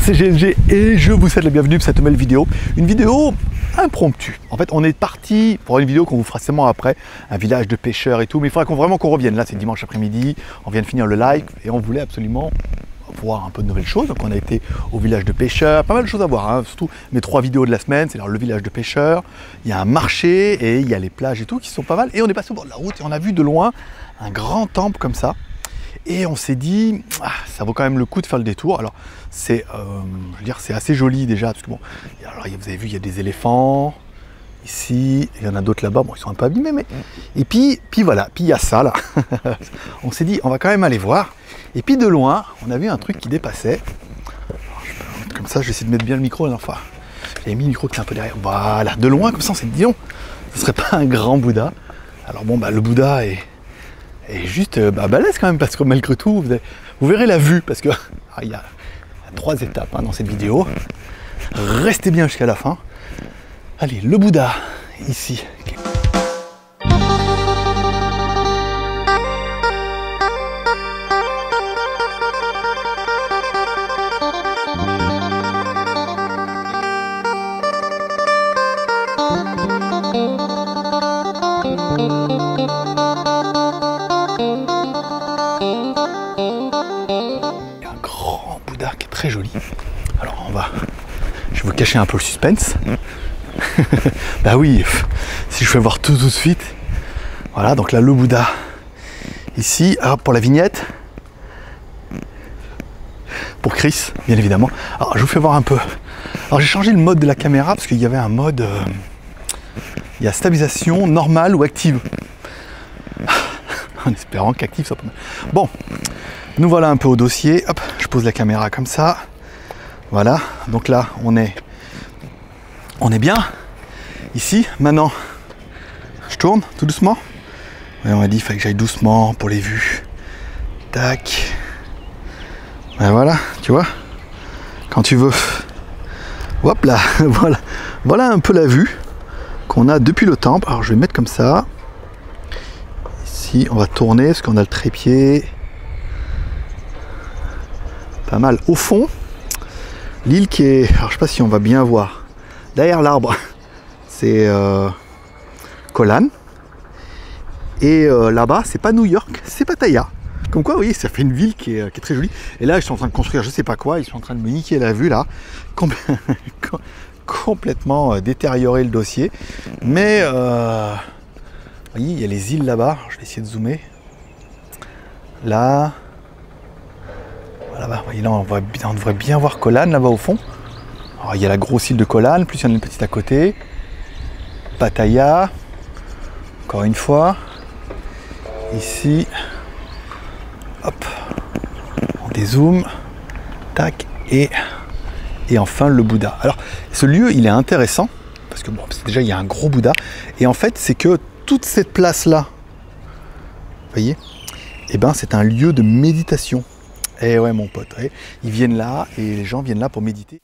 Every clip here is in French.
C'est GLG et je vous souhaite la bienvenue pour cette nouvelle vidéo. Une vidéo impromptue. En fait, on est parti pour une vidéo qu'on vous fera seulement après, un village de pêcheurs et tout, mais il faudra vraiment qu'on revienne. Là, c'est dimanche après-midi, on vient de finir le live et on voulait absolument voir un peu de nouvelles choses. Donc on a été au village de pêcheurs, pas mal de choses à voir, hein. Surtout mes 3 vidéos de la semaine, c'est le village de pêcheurs, il y a un marché et il y a les plages et tout qui sont pas mal. Et on est passé au bord de la route et on a vu de loin un grand temple comme ça. Et on s'est dit, ça vaut quand même le coup de faire le détour. Alors, c'est, je veux dire, c'est assez joli déjà, parce que bon, alors, vous avez vu, il y a des éléphants ici, il y en a d'autres là-bas, bon, ils sont un peu abîmés, mais... Et puis voilà, puis il y a ça là. On s'est dit, on va quand même aller voir. Et puis de loin, on a vu un truc qui dépassait. Alors, je peux mettre comme ça, je vais essayer de mettre bien le micro la dernière fois. J'avais mis le micro qui est un peu derrière. Voilà, de loin, comme ça, on s'est dit, disons, ce serait pas un grand Bouddha. Alors bon, le Bouddha est juste balèze quand même, parce que malgré tout, vous verrez la vue, parce que il y a 3 étapes dans cette vidéo. Restez bien jusqu'à la fin. Allez, le Bouddha, ici. Qui est très joli. Alors je vais vous cacher un peu le suspense. Bah oui, si je fais voir tout de suite. Voilà, donc là le Bouddha ici. Alors pour la vignette, pour Chris, bien évidemment. Alors je vous fais voir un peu. Alors j'ai changé le mode de la caméra parce qu'il y avait un mode, il y a stabilisation normale ou active. En espérant qu'active soit pas mal. Bon. Nous voilà un peu au dossier, hop, je pose la caméra comme ça, voilà, donc là on est bien, ici, maintenant, je tourne tout doucement, et on m'a dit qu'il fallait que j'aille doucement pour les vues, tac, ben voilà, tu vois, quand tu veux, hop là, voilà un peu la vue qu'on a depuis le temple. Alors je vais mettre comme ça, ici on va tourner parce qu'on a le trépied, pas mal. Au fond, l'île qui est... Alors je sais pas si on va bien voir. Derrière l'arbre, c'est Koh Lan. Et là-bas, c'est pas New York, c'est Pattaya. Comme quoi, vous voyez, ça fait une ville qui est très jolie. Et là, ils sont en train de construire je sais pas quoi. Ils sont en train de me niquer la vue là. Complètement détériorer le dossier. Mais, vous voyez, il y a les îles là-bas. Je vais essayer de zoomer. Là... Là-bas, là on devrait bien voir Koh Lan là-bas au fond. Alors, il y a la grosse île de Koh Lan, plus il y en a une petite à côté. Pattaya, encore une fois. Ici, hop, on dézoome, tac, et enfin le Bouddha. Alors, ce lieu, il est intéressant, parce que bon, déjà il y a un gros Bouddha, et en fait, c'est que toute cette place-là, vous voyez, eh ben, c'est un lieu de méditation. Eh ouais mon pote, ouais. Ils viennent là et les gens viennent là pour méditer.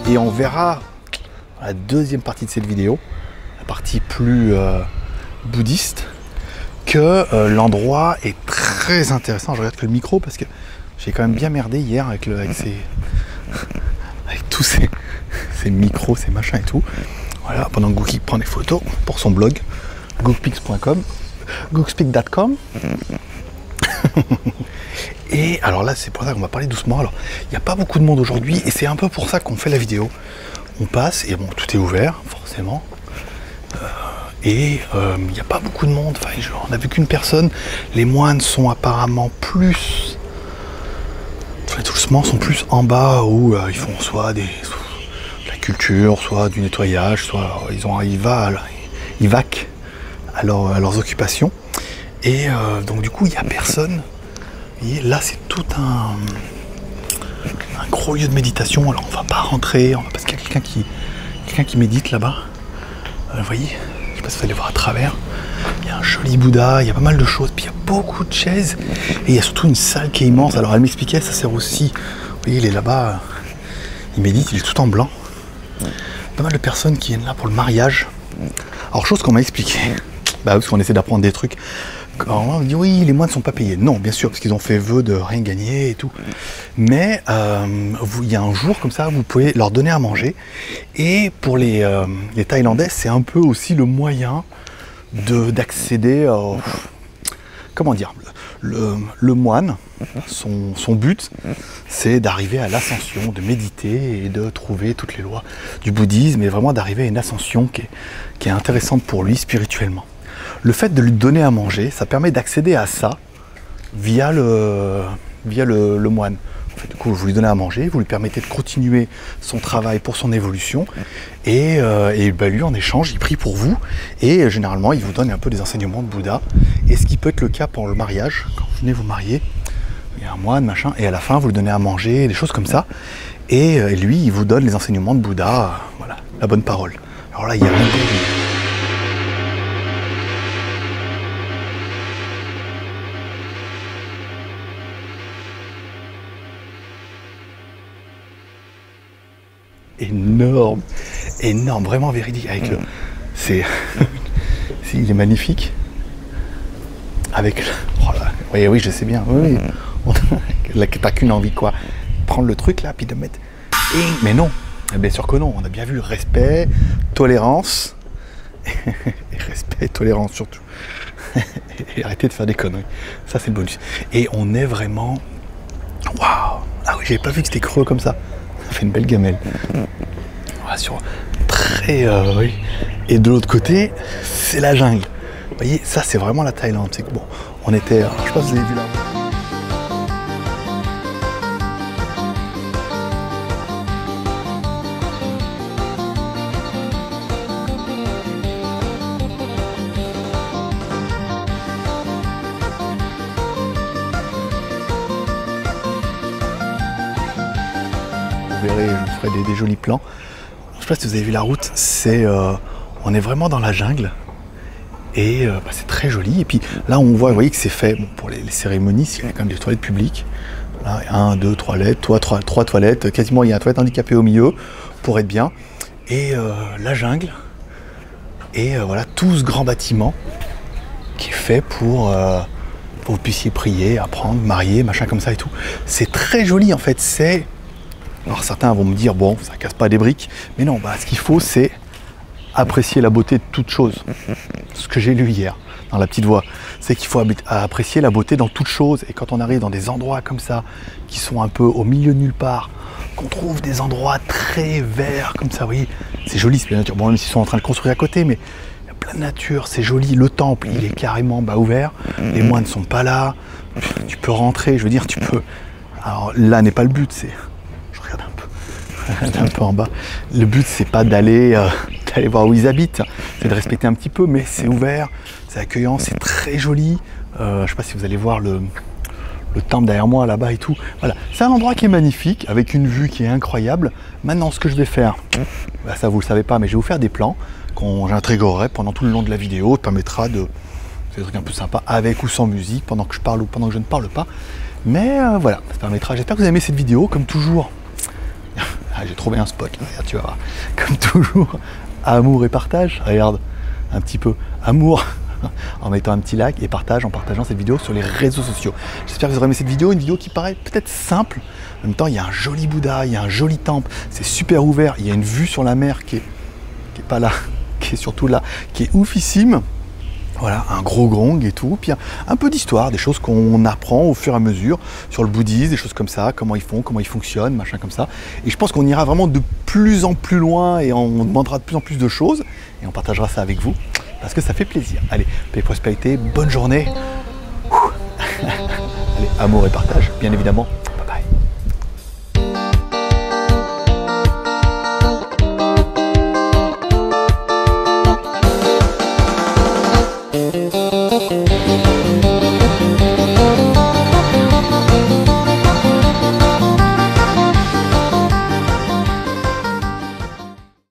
Et on verra la deuxième partie de cette vidéo, la partie plus bouddhiste, que l'endroit est très intéressant. Je regarde que le micro parce que j'ai quand même bien merdé hier avec tous ces micros, ces machins et tout. Voilà, pendant que Gookie prend des photos pour son blog, googpix.com, gookspeak.com. Et alors là, c'est pour ça qu'on va parler doucement. Alors, il n'y a pas beaucoup de monde aujourd'hui et c'est un peu pour ça qu'on fait la vidéo. On passe et bon, tout est ouvert, forcément. Et il n'y a pas beaucoup de monde. Enfin, on n'a vu qu'une personne. Les moines sont apparemment plus... Enfin, doucement, sont plus en bas où ils font soit de la culture, soit du nettoyage, soit ils vaquent à leurs occupations. Et donc du coup, il n'y a personne. Et là, c'est tout un gros lieu de méditation. Alors, on va pas rentrer, parce qu'il y a quelqu'un qui médite là-bas. Vous voyez, je sais pas si vous allez voir à travers. Il y a un joli Bouddha, il y a pas mal de choses. Puis il y a beaucoup de chaises. Et il y a surtout une salle qui est immense. Alors, elle m'expliquait, ça sert aussi. Vous voyez, il est là-bas. Il médite, il est tout en blanc. Pas mal de personnes qui viennent là pour le mariage. Alors, chose qu'on m'a expliqué. Bah, parce qu'on essaie d'apprendre des trucs. Alors, on dit oui, les moines ne sont pas payés. Non, bien sûr, parce qu'ils ont fait vœu de rien gagner et tout. Mais il y a un jour comme ça, vous pouvez leur donner à manger. Et pour les Thaïlandais, c'est un peu aussi le moyen d'accéder à... Comment dire, le moine, son but, c'est d'arriver à l'ascension, de méditer et de trouver toutes les lois du bouddhisme et vraiment d'arriver à une ascension qui est intéressante pour lui spirituellement. Le fait de lui donner à manger, ça permet d'accéder à ça via le moine. En fait, du coup, vous lui donnez à manger, vous lui permettez de continuer son travail pour son évolution, et lui, en échange, il prie pour vous, et généralement, il vous donne un peu des enseignements de Bouddha, et ce qui peut être le cas pour le mariage, quand vous venez vous marier, il y a un moine, machin, et à la fin, vous lui donnez à manger, des choses comme ça, et lui, il vous donne les enseignements de Bouddha, voilà, la bonne parole. Alors là, il y a un énorme, vraiment véridique. Avec il est magnifique. Avec oui, je sais bien. Oui. T'as qu'une envie, quoi. Prendre le truc là, puis de mettre. Mais non, bien sûr que non. On a bien vu respect, tolérance, et respect, tolérance surtout. Et arrêtez de faire des conneries. Ça, c'est le bonus. Et on est vraiment. Waouh! Ah oui, j'avais pas vu que c'était creux comme ça. Ça fait une belle gamelle. Voilà, oui. Et de l'autre côté, c'est la jungle. Vous voyez, ça c'est vraiment la Thaïlande. C'est que bon, on était. Je sais pas si vous avez vu là. Vous verrez, je vous ferai des jolis plans. Je sais pas si vous avez vu la route, on est vraiment dans la jungle et c'est très joli. Et puis là on voit, vous voyez que c'est fait pour les cérémonies, il y a quand même des toilettes publiques. Là, 1, 2 toilettes, trois toilettes, quasiment il y a un toilette handicapée au milieu pour être bien. Et la jungle et voilà tout ce grand bâtiment qui est fait pour que vous puissiez prier, apprendre, marier, machin comme ça et tout. C'est très joli en fait, alors certains vont me dire, bon, ça casse pas des briques, mais non, ce qu'il faut, c'est apprécier la beauté de toute chose. Ce que j'ai lu hier, dans la petite voix, c'est qu'il faut apprécier la beauté dans toute chose. Et quand on arrive dans des endroits comme ça, qui sont un peu au milieu de nulle part, qu'on trouve des endroits très verts, comme ça, vous voyez, c'est joli, c'est la nature. Bon, même s'ils sont en train de construire à côté, mais il y a plein de nature, c'est joli. Le temple, il est carrément ouvert, les moines ne sont pas là, tu peux rentrer, je veux dire, tu peux... Alors là n'est pas le but, c'est... un peu en bas. Le but c'est pas d'aller voir où ils habitent, c'est de respecter un petit peu, mais c'est ouvert, c'est accueillant, c'est très joli. Je sais pas si vous allez voir le temple derrière moi là-bas et tout. Voilà, c'est un endroit qui est magnifique, avec une vue qui est incroyable. Maintenant, ce que je vais faire, ça vous le savez pas, mais je vais vous faire des plans qu'on j'intégrerai pendant tout le long de la vidéo. Ça permettra de faire des trucs un peu sympas avec ou sans musique, pendant que je parle ou pendant que je ne parle pas. Mais voilà, ça permettra. J'espère que vous avez aimé cette vidéo, comme toujours. J'ai trouvé un spot, là, regarde, tu vas voir. Comme toujours, amour et partage. Regarde, un petit peu amour en mettant un petit like et partage en partageant cette vidéo sur les réseaux sociaux. J'espère que vous aurez aimé cette vidéo, une vidéo qui paraît peut-être simple. En même temps, il y a un joli Bouddha, il y a un joli temple, c'est super ouvert, il y a une vue sur la mer qui est pas là, qui est surtout là, qui est oufissime. Voilà, un gros gong et tout, puis un peu d'histoire, des choses qu'on apprend au fur et à mesure sur le bouddhisme, des choses comme ça, comment ils font, comment ils fonctionnent, machin comme ça. Et je pense qu'on ira vraiment de plus en plus loin et on demandera de plus en plus de choses et on partagera ça avec vous parce que ça fait plaisir. Allez, paix et prospérité, bonne journée. Allez, amour et partage, bien évidemment. Bye bye. Thank you.